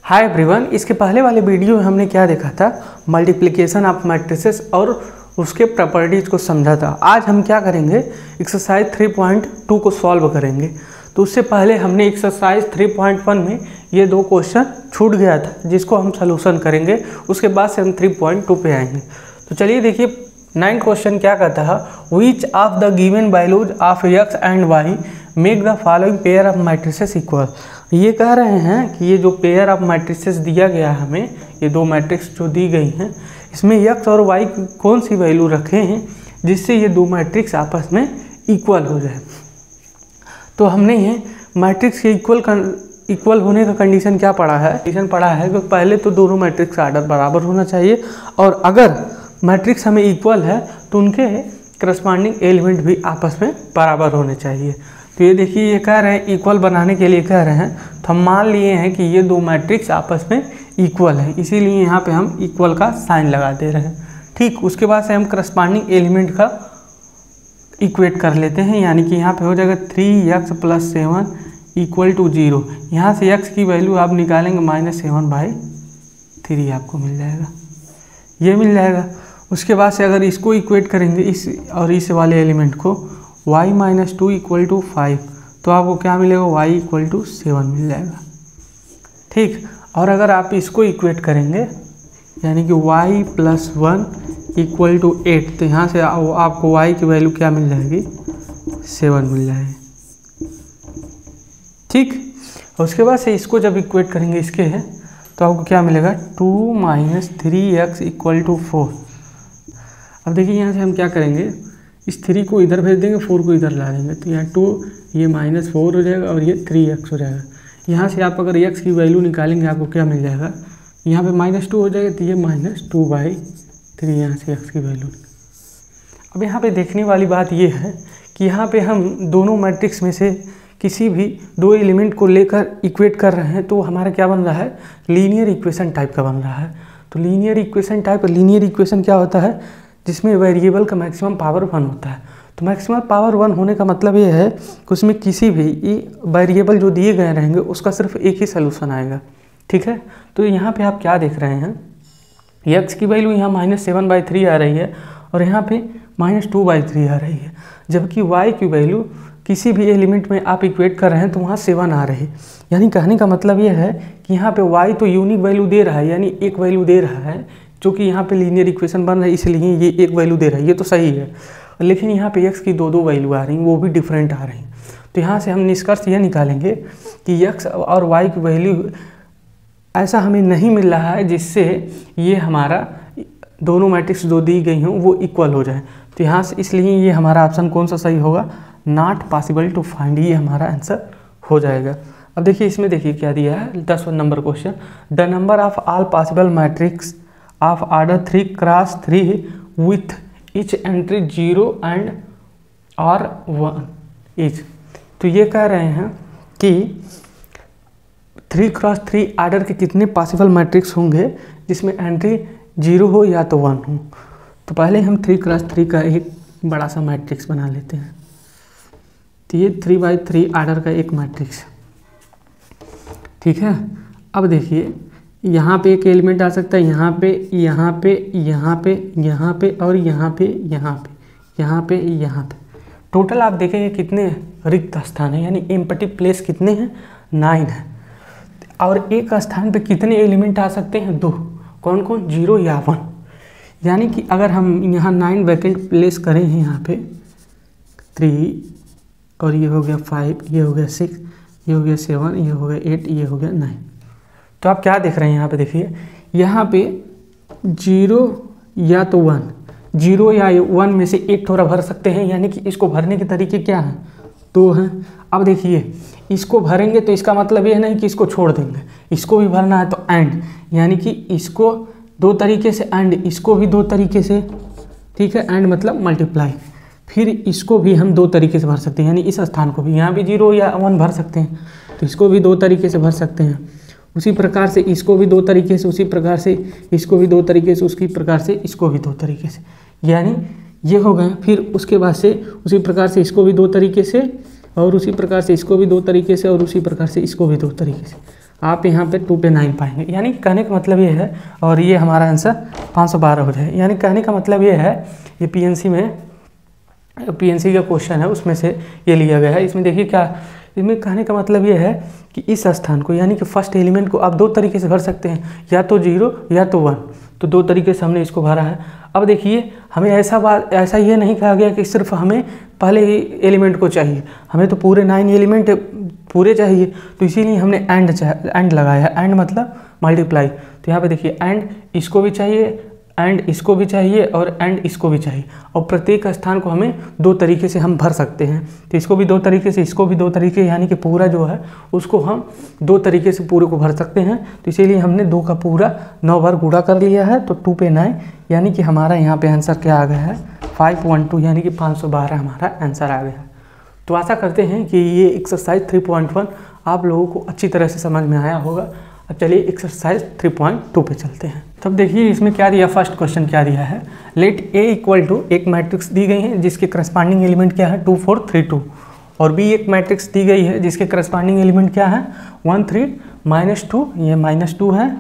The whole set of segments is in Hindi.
हाय एवरीवन, इसके पहले वाले वीडियो में हमने क्या देखा था, मल्टीप्लिकेशन ऑफ मैट्रिसेस और उसके प्रॉपर्टीज़ को समझा था। आज हम क्या करेंगे, एक्सरसाइज 3.2 को सॉल्व करेंगे। तो उससे पहले हमने एक्सरसाइज 3.1 में ये दो क्वेश्चन छूट गया था जिसको हम सलूशन करेंगे, उसके बाद से हम 3.2 पे आएंगे। तो चलिए देखिए 9 क्वेश्चन क्या कहता है, which of the given values of X and Y make the following pair of matrices equal. ये कह रहे हैं कि ये जो पेयर ऑफ मैट्रिसेस दिया गया है हमें, ये दो मैट्रिक्स जो दी गई हैं, इसमें एक्स और वाई कौन सी वैल्यू रखे हैं जिससे ये दो मैट्रिक्स आपस में इक्वल हो जाए। तो हमने ये मैट्रिक्स के इक्वल होने का कंडीशन क्या पढ़ा है, कंडीशन पढ़ा है कि पहले तो दोनों मैट्रिक्स का आर्डर बराबर होना चाहिए और अगर मैट्रिक्स हमें इक्वल है तो उनके करस्पॉन्डिंग एलिमेंट भी आपस में बराबर होने चाहिए। तो ये देखिए ये कह रहे हैं इक्वल बनाने के लिए कह रहे हैं, तो हम मान लिए हैं कि ये दो मैट्रिक्स आपस में इक्वल है, इसीलिए यहाँ पे हम इक्वल का साइन लगा दे रहे हैं। ठीक, उसके बाद से हम करस्पॉन्डिंग एलिमेंट का इक्वेट कर लेते हैं, यानी कि यहाँ पे हो जाएगा 3x + 7 = 0। यहाँ से x की वैल्यू आप निकालेंगे -7/3 आपको मिल जाएगा, ये मिल जाएगा। उसके बाद से अगर इसको इक्वेट करेंगे इस और इस वाले एलिमेंट को y - 2 = 5, तो आपको क्या मिलेगा, y = 7 मिल जाएगा। ठीक, और अगर आप इसको इक्वेट करेंगे यानी कि y + 1 = 8, तो यहाँ से आपको y की वैल्यू क्या मिल जाएगी, 7 मिल जाएगी। ठीक, उसके बाद से इसको जब इक्वेट करेंगे इसके है तो आपको क्या मिलेगा, 2 - 3x = 4। अब देखिए यहाँ से हम क्या करेंगे, इस 3 को इधर भेज देंगे, 4 को इधर ला देंगे, तो यहाँ 2 ये -4 हो जाएगा और ये 3x हो जाएगा। यहाँ से आप अगर x की वैल्यू निकालेंगे आपको क्या मिल जाएगा, यहाँ पे -2 हो जाएगा, तो ये -2/3 यहाँ से x की वैल्यू। अब यहाँ पे देखने वाली बात ये है कि यहाँ पे हम दोनों मैट्रिक्स में से किसी भी दो एलिमेंट को लेकर इक्वेट कर रहे हैं, तो हमारा क्या बन रहा है, लीनियर इक्वेशन टाइप का बन रहा है। तो लीनियर इक्वेशन क्या होता है, जिसमें वेरिएबल का मैक्सिमम पावर 1 होता है। तो मैक्सिमम पावर 1 होने का मतलब ये है कि उसमें किसी भी वेरिएबल जो दिए गए रहेंगे उसका सिर्फ एक ही सलूशन आएगा। ठीक है, तो यहाँ पे आप क्या देख रहे हैं, x की वैल्यू यहाँ -7/3 आ रही है और यहाँ पे -2/3 आ रही है, जबकि y की वैल्यू किसी भी एलिमेंट में आप इक्वेट कर रहे हैं तो वहाँ 7 आ रही है। यानी कहने का मतलब ये है कि यहाँ पे y तो यूनिक वैल्यू दे रहा है, यानी एक वैल्यू दे रहा है, जो कि यहाँ पे लीनियर इक्वेशन बन रहा है इसलिए ये एक वैल्यू दे रहा है, ये तो सही है। लेकिन यहाँ पे x की दो वैल्यू आ रही हैं, वो भी डिफरेंट आ रही हैं। तो यहाँ से हम निष्कर्ष ये निकालेंगे कि x और y की वैल्यू ऐसा हमें नहीं मिल रहा है जिससे ये हमारा दोनों मैट्रिक्स जो दी गई हों वो इक्वल हो जाए। तो यहाँ से इसलिए ये हमारा ऑप्शन कौन सा सही होगा, नॉट पॉसिबल टू फाइंड, ये हमारा आंसर हो जाएगा। अब देखिए इसमें देखिए क्या दिया है, 10 number question, the number of all possible matrix of order 3x3 with each entry 0 and or 1 each। तो ये कह रहे हैं कि 3x3 ऑर्डर के कितने पॉसिबल मैट्रिक्स होंगे जिसमें एंट्री 0 हो या तो 1 हो। तो पहले हम 3x3 का एक बड़ा सा मैट्रिक्स बना लेते हैं। तो ये 3x3 ऑर्डर का एक मैट्रिक्स, ठीक है। अब देखिए यहाँ पे एक एलिमेंट आ सकता है, यहाँ पे, यहाँ पे, यहाँ पे, यहाँ पे और यहाँ पे, यहाँ पे, यहाँ पे, यहाँ पे। टोटल आप देखेंगे कितने रिक्त स्थान है, यानी एम्प्टी प्लेस कितने हैं, 9 है। और एक स्थान पे कितने एलिमेंट आ सकते हैं, 2। कौन कौन, 0 या 1। यानी कि अगर हम यहाँ 9 वैकेंट प्लेस करें हैं, यहाँ पे 3 और ये हो गया 5, ये हो गया 6, ये हो गया 7, ये हो गया 8, ये हो गया 9। तो आप क्या देख रहे हैं यहाँ पे, देखिए यहाँ पे 0 या तो 1, 0 या 1 में से एक थोड़ा भर सकते हैं, यानी कि इसको भरने के तरीके क्या हैं, 2 हैं। अब देखिए इसको भरेंगे तो इसका मतलब ये नहीं कि इसको छोड़ देंगे, इसको भी भरना है तो एंड, यानी कि इसको 2 तरीके से एंड, इसको भी 2 तरीके से, ठीक है, एंड मतलब मल्टीप्लाई। फिर इसको भी हम 2 तरीके से भर सकते हैं, यानी इस स्थान को भी, यहाँ भी 0 या 1 भर सकते हैं, तो इसको भी 2 तरीके से भर सकते हैं। उसी प्रकार से इसको भी 2 तरीके से, उसी प्रकार से इसको भी 2 तरीके से, उसी प्रकार से इसको भी 2 तरीके से, यानी ये हो गए। फिर उसके बाद से उसी प्रकार से इसको भी 2 तरीके से और उसी प्रकार से इसको भी 2 तरीके से और उसी प्रकार से इसको भी 2 तरीके से। आप यहाँ पे 2 पे 9 पाएंगे। यानी कहने का मतलब ये है, और ये हमारा आंसर 512 हो जाए। यानी कहने का मतलब ये है, ये पीएनसी का क्वेश्चन है, उसमें से ये लिया गया है। इसमें देखिए क्या, इसमें कहने का मतलब ये है कि इस स्थान को, यानी कि फर्स्ट एलिमेंट को आप 2 तरीके से भर सकते हैं, या तो 0 या तो 1। तो 2 तरीके से हमने इसको भरा है। अब देखिए हमें ऐसा ये नहीं कहा गया कि सिर्फ हमें पहले ही एलिमेंट को चाहिए, हमें तो पूरे 9 एलिमेंट पूरे चाहिए। तो इसीलिए हमने एंड लगाया है। एंड मतलब मल्टीप्लाई। तो यहाँ पे देखिए एंड इसको भी चाहिए, एंड इसको भी चाहिए, और एंड इसको भी चाहिए। और प्रत्येक स्थान को हमें 2 तरीके से हम भर सकते हैं। तो इसको भी 2 तरीके से, इसको भी 2 तरीके, यानी कि पूरा जो है उसको हम 2 तरीके से पूरे को भर सकते हैं। तो इसीलिए हमने 2 का पूरा 9 बार गुणा कर लिया है। तो 2 पे 9, यानी कि हमारा यहाँ पे आंसर क्या आ गया है, 512, यानी कि 512 हमारा आंसर आ गया है। तो आशा करते हैं कि ये एक्सरसाइज 3.1 आप लोगों को अच्छी तरह से समझ में आया होगा। अब चलिए एक्सरसाइज 3.2 पे चलते हैं। तब देखिए इसमें क्या दिया, फर्स्ट क्वेश्चन क्या दिया है, लेट ए इक्वल टू, एक मैट्रिक्स दी गई है जिसके करस्पॉन्डिंग एलिमेंट क्या है 2 4 3 2, और बी एक मैट्रिक्स दी गई है जिसके करस्पॉन्डिंग एलिमेंट क्या है 1 3 -2, ये -2 है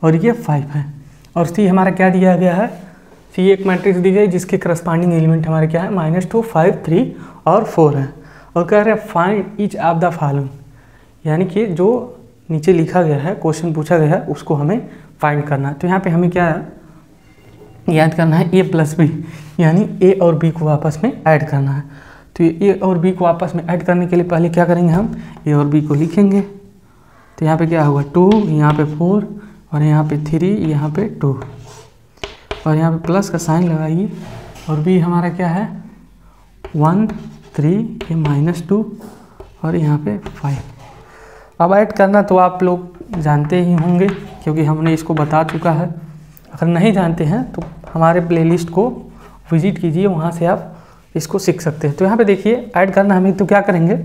और ये 5 है। और सी हमारा क्या दिया गया है, सी एक मैट्रिक्स दी गई जिसके करस्पॉन्डिंग एलिमेंट हमारे क्या है -2 5 3 और 4 है। और कह रहे हैं find each of the following, यानी कि जो नीचे लिखा गया है, क्वेश्चन पूछा गया है, उसको हमें फाइंड करना है। तो यहाँ पे हमें क्या याद करना है, ए प्लस बी, यानी ए और बी को आपस में ऐड करना है। तो ये ए और बी को आपस में ऐड करने के लिए पहले क्या करेंगे, हम ए और बी को लिखेंगे। तो यहाँ पे क्या होगा 2, यहाँ पे 4 और यहाँ पे 3, यहाँ पे 2, और यहाँ पे प्लस का साइन लगाइए। और बी हमारा क्या है 1 3, ये -2 और यहाँ पे 5। अब ऐड करना तो आप लोग जानते ही होंगे क्योंकि हमने इसको बता चुका है। अगर नहीं जानते हैं तो हमारे प्लेलिस्ट को विजिट कीजिए, वहाँ से आप इसको सीख सकते हैं। तो यहाँ पे देखिए ऐड करना हमें, तो क्या करेंगे,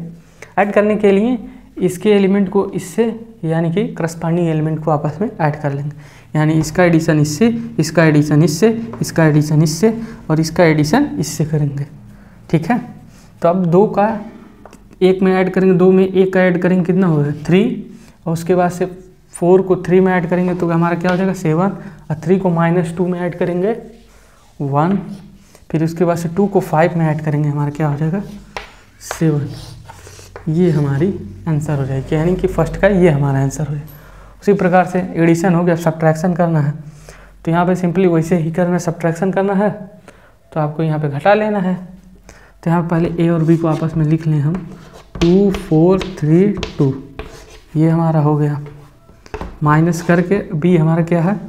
ऐड करने के लिए इसके एलिमेंट को इससे, यानी कि करस्पॉन्डिंग एलिमेंट को आपस में ऐड कर लेंगे। यानी इसका एडिशन इससे, इसका एडिशन इससे, इसका एडिशन इससे और इसका एडिशन इससे करेंगे। ठीक है, तो अब 2 का 1 में ऐड करेंगे, 2 में 1 का ऐड करेंगे, कितना होगा 3, और उसके बाद से 4 को 3 में ऐड करेंगे तो हमारा क्या हो जाएगा 7, और 3 को -2 में ऐड करेंगे 1, फिर उसके बाद से 2 को 5 में ऐड करेंगे, हमारा क्या हो जाएगा 7। ये हमारी आंसर हो जाएगी, यानी कि फर्स्ट का ये हमारा आंसर हो जाएगा। उसी प्रकार से एडिशन हो गया, सब्ट्रैक्शन करना है तो यहाँ पे सिंपली वैसे ही करना है, सब्ट्रैक्शन करना है तो आपको यहाँ पे घटा लेना है। तो यहाँ पहले ए और बी को आपस में लिख लें हम, 2 4 3 2, ये हमारा हो गया। माइनस करके बी हमारा क्या है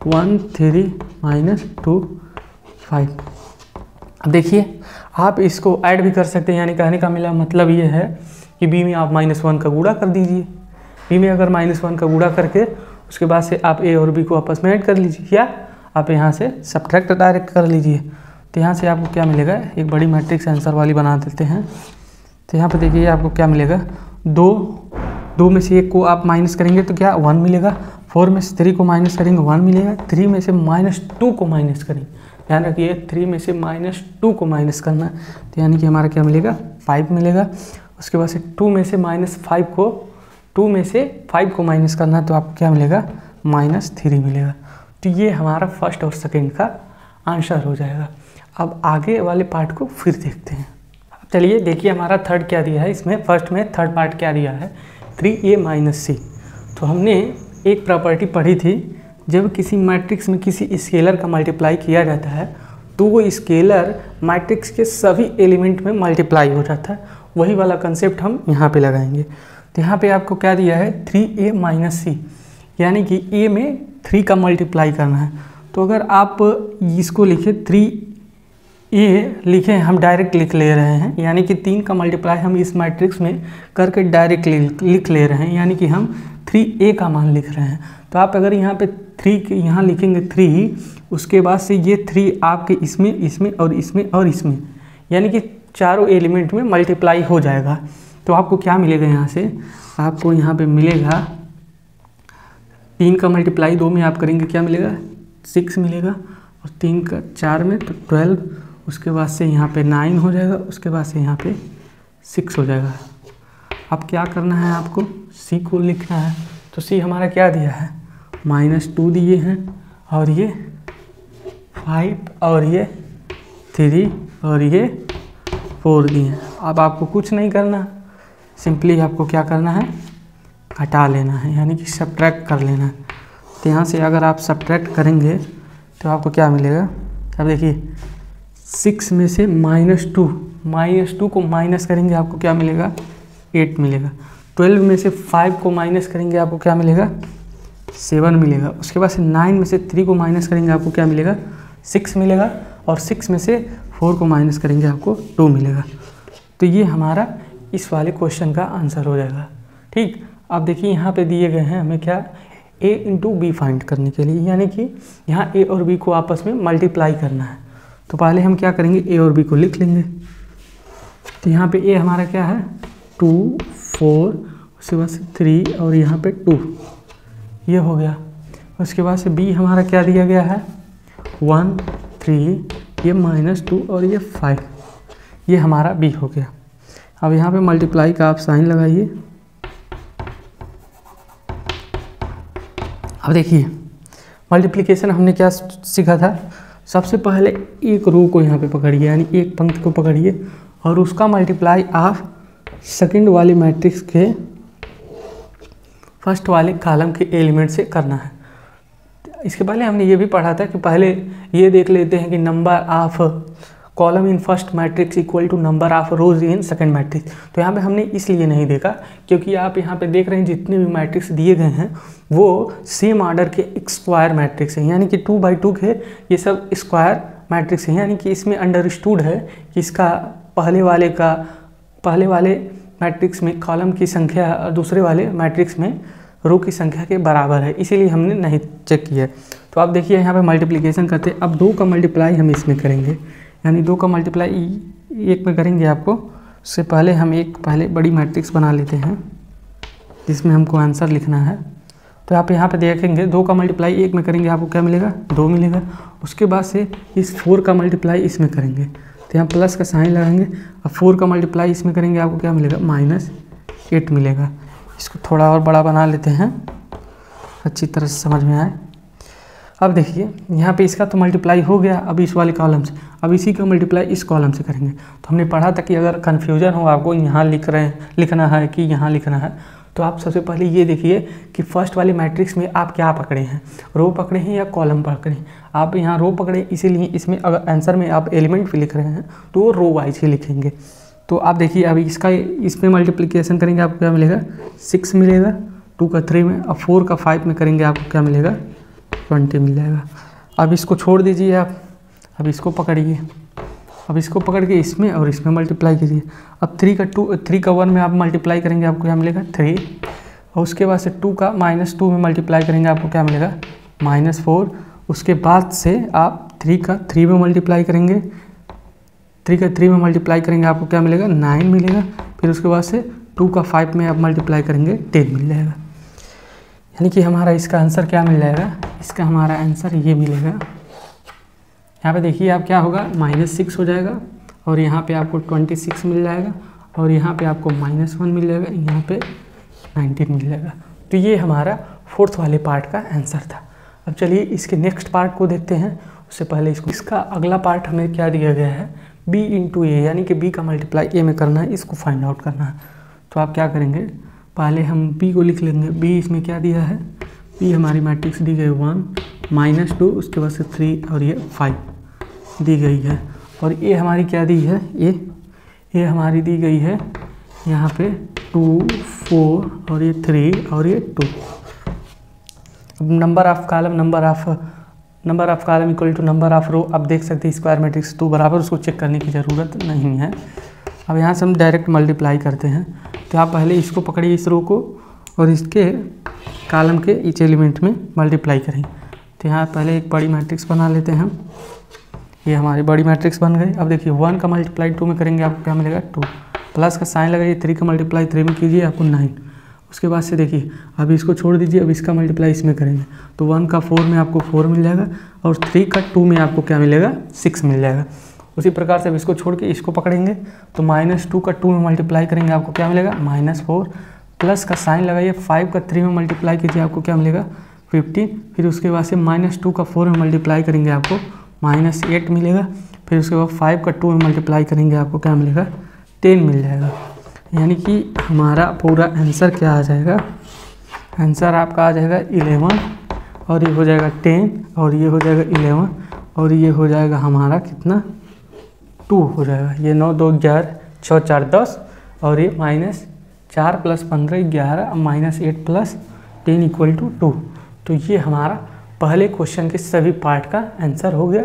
1 3 -2 5। अब देखिए आप इसको ऐड भी कर सकते हैं, यानी कहने का मिला मतलब ये है कि बी में आप -1 का गुणा कर दीजिए। बी में अगर -1 का गुणा करके उसके बाद से आप ए और बी को आपस में ऐड कर लीजिए, या आप यहाँ से सब्ट्रैक्ट डायरेक्ट कर लीजिए। तो यहाँ से आपको क्या मिलेगा, एक बड़ी मैट्रिक्स आंसर वाली बना देते हैं। तो यहाँ पे देखिए आपको क्या मिलेगा, 2 में से 1 को आप माइनस करेंगे तो क्या 1 मिलेगा, 4 में से 3 को माइनस करेंगे 1 मिलेगा, 3 में से -2 को माइनस करेंगे, ध्यान रखिए 3 में से -2 को माइनस करना, तो यानी कि हमारा क्या मिलेगा 5 मिलेगा। उसके बाद से 2 में से -5 को माइनस करना है तो आपको क्या मिलेगा -3 मिलेगा। तो ये हमारा फर्स्ट और सेकेंड का आंसर हो जाएगा। अब आगे वाले पार्ट को फिर देखते हैं। अब चलिए देखिए हमारा थर्ड क्या दिया है, इसमें फर्स्ट में थर्ड पार्ट क्या दिया है 3a - c। तो हमने एक प्रॉपर्टी पढ़ी थी, जब किसी मैट्रिक्स में किसी स्केलर का मल्टीप्लाई किया जाता है तो वो स्केलर मैट्रिक्स के सभी एलिमेंट में मल्टीप्लाई हो जाता है। वही वाला कंसेप्ट हम यहाँ पे लगाएंगे। तो यहाँ पे आपको क्या दिया है 3a - c, यानी कि a में 3 का मल्टीप्लाई करना है। तो अगर आप इसको लिखे 3a लिखें, हम डायरेक्ट लिख ले रहे हैं, यानी कि 3 का मल्टीप्लाई हम इस मैट्रिक्स में करके डायरेक्ट लिख ले रहे हैं, यानी कि हम 3a का मान लिख रहे हैं। तो आप अगर यहाँ पे 3 यहाँ लिखेंगे 3, उसके बाद से ये 3 आपके इसमें इसमें और इसमें और इसमें, यानी कि चारों एलिमेंट में मल्टीप्लाई हो जाएगा। तो आपको क्या मिलेगा, यहाँ से आपको यहाँ पे मिलेगा 3 का मल्टीप्लाई 2 में आप करेंगे क्या मिलेगा 6 मिलेगा, और 3 का 4 में तो 12, उसके बाद से यहाँ पे 9 हो जाएगा, उसके बाद से यहाँ पे 6 हो जाएगा। अब क्या करना है, आपको c को लिखना है। तो सी हमारा क्या दिया है, -2 दिए हैं, और ये 5 और ये 3 और ये 4 दिए हैं। अब आपको कुछ नहीं करना, सिंपली आपको क्या करना है, हटा लेना है, यानी कि सब्ट्रैक्ट कर लेना है। तो यहाँ से अगर आप सब्ट्रैक्ट करेंगे तो आपको क्या मिलेगा, अब देखिए 6 में से -2 को माइनस करेंगे आपको क्या मिलेगा, 8 मिलेगा। 12 में से 5 को माइनस करेंगे आपको क्या मिलेगा, 7 मिलेगा। उसके बाद से 9 में से 3 को माइनस करेंगे आपको क्या मिलेगा, 6 मिलेगा। और 6 में से 4 को माइनस करेंगे आपको 2 मिलेगा। तो ये हमारा इस वाले क्वेश्चन का आंसर हो जाएगा। ठीक, अब देखिए यहाँ पे दिए गए हैं हमें क्या, a इंटू बी फाइंड करने के लिए, यानी कि यहाँ a और b को आपस में मल्टीप्लाई करना है। तो पहले हम क्या करेंगे, a और b को लिख लेंगे। तो यहाँ पे a हमारा क्या है 2 4, उसके बाद से 3 और यहाँ पे 2, ये हो गया। उसके बाद से b हमारा क्या दिया गया है 1 3, ये -2 और ये 5, ये हमारा b हो गया। अब यहाँ पे मल्टीप्लाई का आप साइन लगाइए। अब देखिए मल्टीप्लिकेशन हमने क्या सीखा था, सबसे पहले एक रो को यहाँ पे पकड़िए, यानी एक पंक्ति को पकड़िए और उसका मल्टीप्लाई आप सेकंड वाले मैट्रिक्स के फर्स्ट वाले कॉलम के एलिमेंट से करना है। इसके पहले हमने ये भी पढ़ा था कि पहले ये देख लेते हैं कि number of column in first matrix equal to number of rows in second matrix. तो यहाँ पे हमने इसलिए नहीं देखा क्योंकि आप यहाँ पे देख रहे हैं जितने भी मैट्रिक्स दिए गए हैं वो सेम ऑर्डर के स्क्वायर मैट्रिक्स हैं, यानी कि 2 बाई 2 के ये सब स्क्वायर मैट्रिक्स हैं। यानी कि इसमें अंडरस्टूड है कि इसका पहले वाले मैट्रिक्स में कॉलम की संख्या और दूसरे वाले मैट्रिक्स में रो की संख्या के बराबर है, इसीलिए हमने नहीं चेक किया। तो आप देखिए यहाँ पे मल्टीप्लिकेशन करते हैं। अब 2 का मल्टीप्लाई हम इसमें करेंगे, यानी 2 का मल्टीप्लाई 1 में करेंगे आपको। उससे पहले हम एक बड़ी मैट्रिक्स बना लेते हैं जिसमें हमको आंसर लिखना है। तो आप यहाँ पे देखेंगे 2 का मल्टीप्लाई 1 में करेंगे आपको क्या मिलेगा 2 मिलेगा। उसके बाद से इस 4 का मल्टीप्लाई इसमें करेंगे तो यहाँ प्लस का साइन लगाएंगे। अब 4 का मल्टीप्लाई इसमें करेंगे आपको क्या मिलेगा -8 मिलेगा। इसको थोड़ा और बड़ा बना लेते हैं अच्छी तरह से समझ में आए। अब देखिए यहाँ पे इसका तो मल्टीप्लाई हो गया अब इस वाले कॉलम से, अब इसी का मल्टीप्लाई इस कॉलम से करेंगे। तो हमने पढ़ा था कि अगर कन्फ्यूजन हो आपको यहाँ लिखना है कि यहाँ लिखना है, तो आप सबसे पहले ये देखिए कि फर्स्ट वाले मैट्रिक्स में आप क्या पकड़े हैं, रो पकड़े हैं या कॉलम पकड़े हैं। आप यहाँ रो पकड़े, इसीलिए इसमें अगर आंसर में आप एलिमेंट भी लिख रहे हैं तो वो रो वाइज ही लिखेंगे। तो आप देखिए अभी इसमें मल्टीप्लिकेशन करेंगे आपको क्या मिलेगा 6 मिलेगा, 2 का 3 में, अब 4 का 5 में करेंगे आपको क्या मिलेगा 20 मिल जाएगा। अब इसको छोड़ दीजिए आप, अब इसको पकड़िए, अब इसको पकड़ के इसमें और इसमें मल्टीप्लाई कीजिए। अब 3 का 1 में आप मल्टीप्लाई करेंगे आपको क्या मिलेगा 3, और उसके बाद से 2 का -2 में मल्टीप्लाई करेंगे आपको क्या मिलेगा -4। उसके बाद से आप 3 का 3 में मल्टीप्लाई करेंगे, 3 का 3 में मल्टीप्लाई करेंगे आपको क्या मिलेगा 9 मिलेगा। फिर उसके बाद से 2 का 5 में आप मल्टीप्लाई करेंगे 10 मिल जाएगा। यानी कि हमारा इसका आंसर क्या मिल जाएगा, इसका हमारा आंसर ये मिलेगा। यहाँ पे देखिए आप क्या होगा -6 हो जाएगा और यहाँ पे आपको 26 मिल जाएगा और यहाँ पे आपको -1 मिल जाएगा, यहाँ पे 19 मिल जाएगा। तो ये हमारा 4th वाले पार्ट का आंसर था। अब चलिए इसके नेक्स्ट पार्ट को देखते हैं। उससे पहले इसका अगला पार्ट हमें क्या दिया गया है b इंटू ए, यानी कि b का मल्टीप्लाई a में करना है, इसको फाइंड आउट करना है। तो आप क्या करेंगे, पहले हम b को लिख लेंगे। b इसमें क्या दिया है, b हमारी मैट्रिक्स दी गई 1 -2, उसके बाद से 3 और ये 5 दी गई है। और a हमारी क्या दी है, a हमारी दी गई है यहाँ पे 2 4 और ये 3 और ये 2। अब number of column equal to number of row, अब देख सकते हैं स्क्वायर मैट्रिक्स 2 बराबर, उसको चेक करने की ज़रूरत नहीं है। अब यहाँ से हम डायरेक्ट मल्टीप्लाई करते हैं। तो आप पहले इसको पकड़िए इस रो को और इसके कॉलम के इच एलिमेंट में मल्टीप्लाई करें। तो यहाँ पहले एक बड़ी मैट्रिक्स बना लेते हैं हम, ये हमारी बड़ी मैट्रिक्स बन गई। अब देखिए 1 का मल्टीप्लाई 2 में करेंगे आपको क्या मिलेगा 2, प्लस का साइन लगाइए, 3 का मल्टीप्लाई 3 में कीजिए आपको 9। उसके बाद से देखिए अब इसको छोड़ दीजिए, अब इसका मल्टीप्लाई इसमें करेंगे तो 1 का 4 में आपको 4 मिल जाएगा और 3 का 2 में आपको क्या मिलेगा 6 मिल जाएगा। उसी प्रकार से अब इसको छोड़ के इसको पकड़ेंगे तो -2 का 2 में मल्टीप्लाई करेंगे आपको क्या मिलेगा -4। प्लस का साइन लगाइए, 5 का 3 में मल्टीप्लाई कीजिए, आपको क्या मिलेगा 15। फिर उसके बाद से -2 का 4 में मल्टीप्लाई करेंगे, आपको -8 मिलेगा। फिर उसके बाद 5 का 2 में मल्टीप्लाई करेंगे, आपको क्या मिलेगा 10 मिल जाएगा। यानी कि हमारा पूरा आंसर क्या आ जाएगा, आंसर आपका आ जाएगा 11 और ये हो जाएगा 10 और ये हो जाएगा 11 और ये हो जाएगा हमारा कितना 2 हो जाएगा। ये 9 2 11 6 4 10 और ये -4 + 15 11 -8 + 10 = 2। तो ये हमारा पहले क्वेश्चन के सभी पार्ट का आंसर हो गया।